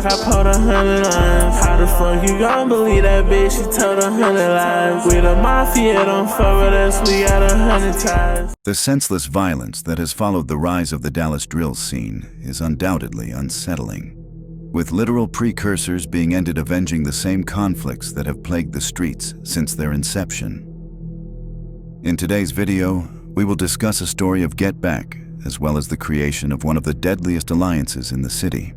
block, I pulled 100 lines. How the fuck you gon' believe that bitch? She told 100 lies. We the mafia, don't fuck with us, we got 100 ties. The senseless violence that has followed the rise of the Dallas drill scene is undoubtedly unsettling, with literal precursors being ended avenging the same conflicts that have plagued the streets since their inception. In today's video, we will discuss a story of Get Back, as well as the creation of one of the deadliest alliances in the city.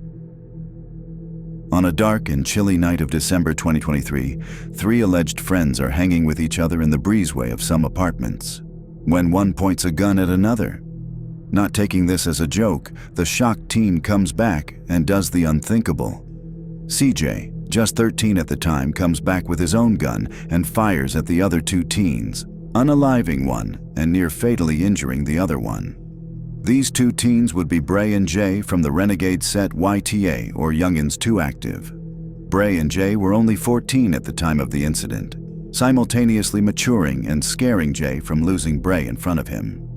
On a dark and chilly night of December 2023, three alleged friends are hanging with each other in the breezeway of some apartments, when one points a gun at another. Not taking this as a joke, the shocked teen comes back and does the unthinkable. CJ, just 13 at the time, comes back with his own gun and fires at the other two teens, unaliving one and near fatally injuring the other one. These two teens would be Bray and Jay from the Renegade set YTA, or Youngins 2 Active. Bray and Jay were only 14 at the time of the incident, simultaneously maturing and scaring Jay from losing Bray in front of him.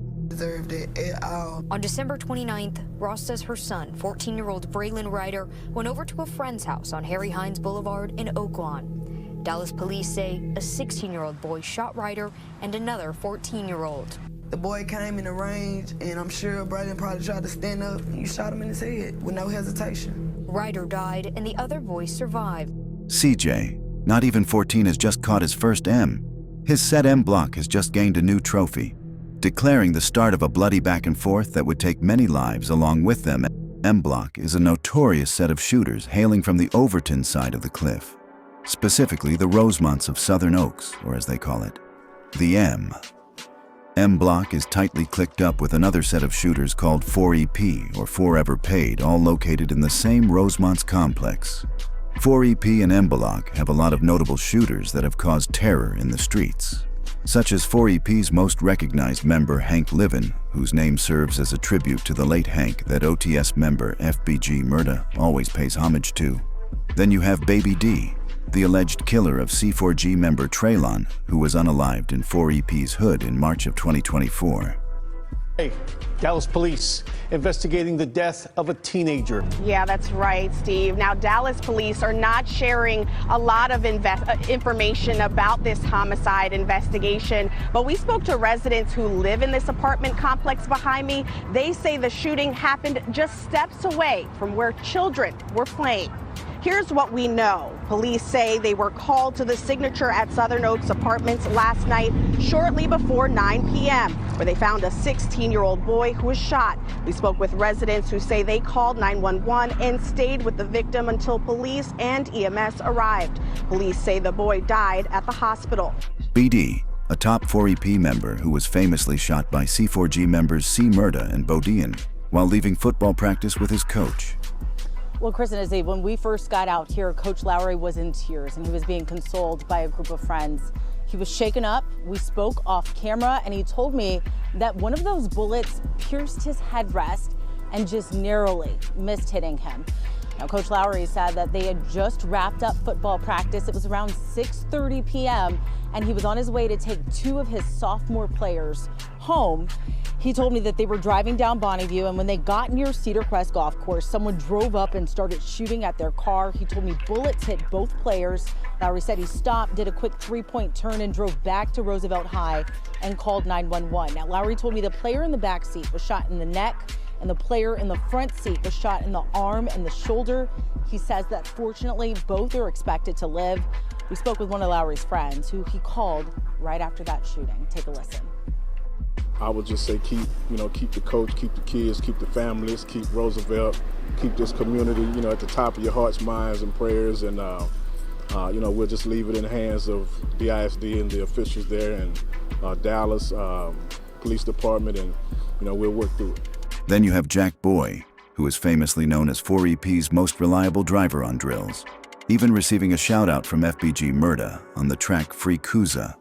On December 29th, Ross says her son, 14-year-old Braylon Ryder, went over to a friend's house on Harry Hines Boulevard in Oaklawn. Dallas police say a 16-year-old boy shot Ryder and another 14-year-old. The boy came in the range, and I'm sure Braylon probably tried to stand up, and you shot him in his head with no hesitation. Ryder died, and the other boy survived. CJ, not even 14, has just caught his first M. His set MBlock has just gained a new trophy, declaring the start of a bloody back and forth that would take many lives along with them. MBlock is a notorious set of shooters hailing from the Overton side of the cliff, specifically the Rosemonts of Southern Oaks, or as they call it, the M. MBlock is tightly clicked up with another set of shooters called 4EP, or Forever Paid, all located in the same Rosemonts complex. 4EP and MBlock have a lot of notable shooters that have caused terror in the streets, such as 4EP's most recognized member Hank Livin, whose name serves as a tribute to the late Hank that OTS member FBG Murda always pays homage to. Then you have Baby D, the alleged killer of C4G member Traylon, who was unalived in 4EP's hood in March of 2024. Hey, Dallas police investigating the death of a teenager. Yeah, that's right, Steve. Now, Dallas police are not sharing a lot of information about this homicide investigation, but we spoke to residents who live in this apartment complex behind me. They say the shooting happened just steps away from where children were playing. Here's what we know. Police say they were called to the Signature at Southern Oaks Apartments last night shortly before 9 p.m., where they found a 16-year-old boy who was shot. We spoke with residents who say they called 911 and stayed with the victim until police and EMS arrived. Police say the boy died at the hospital. BD, a top 4EP member who was famously shot by C4G members C. Murda and Bodian while leaving football practice with his coach. Well, Chris and Izzy, when we first got out here, Coach Lowry was in tears and he was being consoled by a group of friends. He was shaken up. We spoke off camera and he told me that one of those bullets pierced his headrest and just narrowly missed hitting him. Now, Coach Lowry said that they had just wrapped up football practice. It was around 6:30 p.m. and he was on his way to take two of his sophomore players home. He told me that they were driving down Bonneview, and when they got near Cedar Crest Golf Course, someone drove up and started shooting at their car. He told me bullets hit both players. Lowry said he stopped, did a quick three-point turn, and drove back to Roosevelt High and called 911. Now, Lowry told me the player in the back seat was shot in the neck, and the player in the front seat was shot in the arm and the shoulder. He says that fortunately, both are expected to live. We spoke with one of Lowry's friends, who he called right after that shooting. Take a listen. I would just say keep the coach, keep the kids, keep the families, keep Roosevelt, keep this community, at the top of your hearts, minds, and prayers. And, we'll just leave it in the hands of the ISD and the officials there and Dallas Police Department, and, we'll work through it. Then you have Jack Boy, who is famously known as 4EP's most reliable driver on drills, even receiving a shout-out from FBG Murda on the track Free Kuza.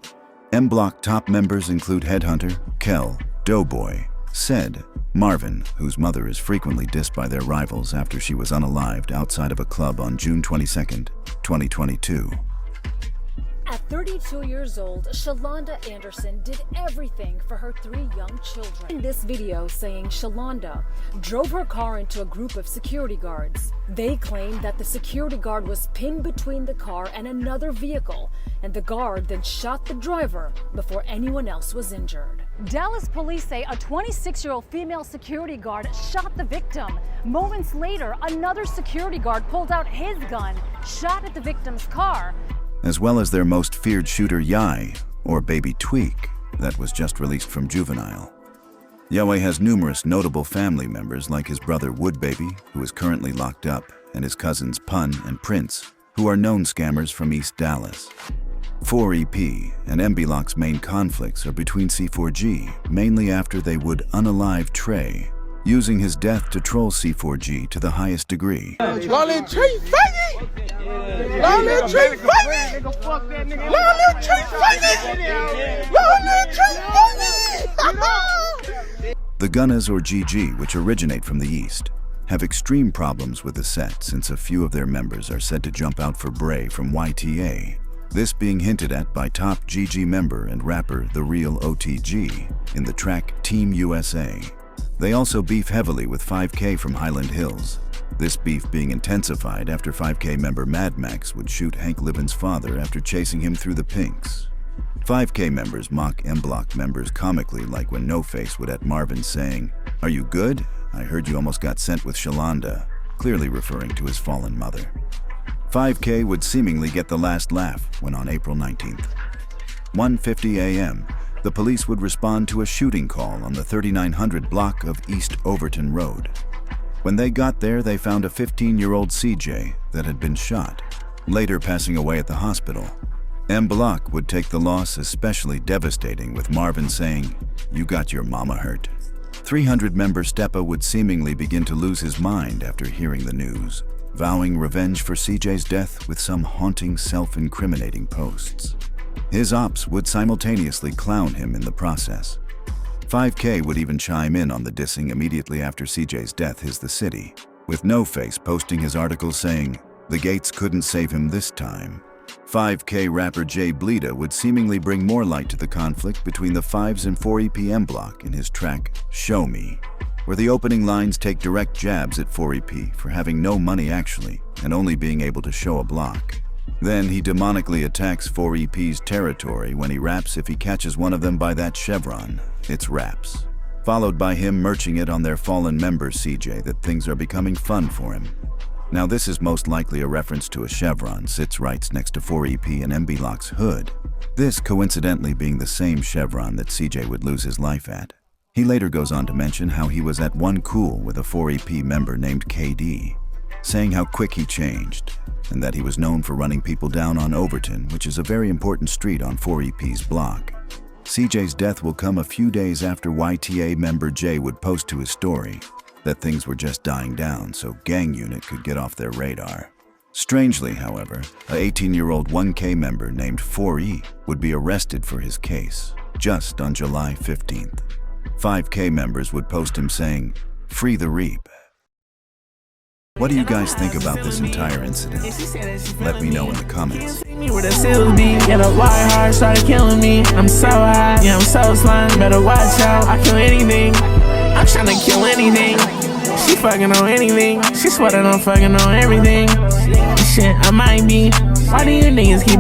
MBlock top members include Headhunter, Kel, Doughboy, Sed, Marvin, whose mother is frequently dissed by their rivals after she was unalived outside of a club on June 22, 2022. At 32 years old, Shalonda Anderson did everything for her 3 young children. In this video saying Shalonda drove her car into a group of security guards. They claim that the security guard was pinned between the car and another vehicle, and the guard then shot the driver before anyone else was injured. Dallas police say a 26-year-old female security guard shot the victim. Moments later, another security guard pulled out his gun, shot at the victim's car. As well as their most feared shooter, Yai, or Baby Tweak, that was just released from juvenile. Yahweh has numerous notable family members like his brother Woodbaby, who is currently locked up, and his cousins Pun and Prince, who are known scammers from East Dallas. 4EP and MBlock's main conflicts are between C4G, mainly after they would unalive Trey, using his death to troll C4G to the highest degree. The Gunnas, or GG, which originate from the East, have extreme problems with the set since a few of their members are said to jump out for Bray from YTA, this being hinted at by top GG member and rapper The Real OTG in the track Team USA. They also beef heavily with 5K from Highland Hills, this beef being intensified after 5K member Mad Max would shoot Hank Livin's father after chasing him through the pinks. 5K members mock MBlock members comically, like when No Face would at Marvin saying, "Are you good? I heard you almost got sent with Shalonda," clearly referring to his fallen mother. 5K would seemingly get the last laugh when on April 19th, 1:50 a.m., the police would respond to a shooting call on the 3900 block of East Overton Road. When they got there, they found a 15-year-old CJ that had been shot, later passing away at the hospital. MBlock would take the loss especially devastating, with Marvin saying, "You got your mama hurt." 300-member Steppa would seemingly begin to lose his mind after hearing the news, vowing revenge for CJ's death with some haunting self-incriminating posts. His ops would simultaneously clown him in the process. 5K would even chime in on the dissing immediately after CJ's death hits the city, with No Face posting his article saying, "The gates couldn't save him this time." 5K rapper Jay Bleeda would seemingly bring more light to the conflict between the 5s and 4EP MBlock in his track Show Me, where the opening lines take direct jabs at 4EP for having no money actually and only being able to show a block. Then he demonically attacks 4EP's territory when he raps if he catches one of them by that chevron, it's raps, followed by him merching it on their fallen member CJ that things are becoming fun for him. Now this is most likely a reference to a chevron sits right next to 4EP and MBlock's hood, this coincidentally being the same chevron that CJ would lose his life at. He later goes on to mention how he was at one cool with a 4EP member named KD, saying how quick he changed, and that he was known for running people down on Overton, which is a very important street on 4EP's block. CJ's death will come a few days after YTA member Jay would post to his story that things were just dying down so Gang Unit could get off their radar. Strangely, however, a 18-year-old 1K member named 4E would be arrested for his case just on July 15th. 5K members would post him saying, "Free the Reap." What do you guys think about this entire incident? Let me know in the comments. Where the seals be, yeah, the white heart started killing me. I'm so high, yeah, I'm so slime, better watch out. I kill anything, I'm tryna kill anything. She fucking on anything, she sweating on fucking on everything. Shit, I might be. Why do you niggas keep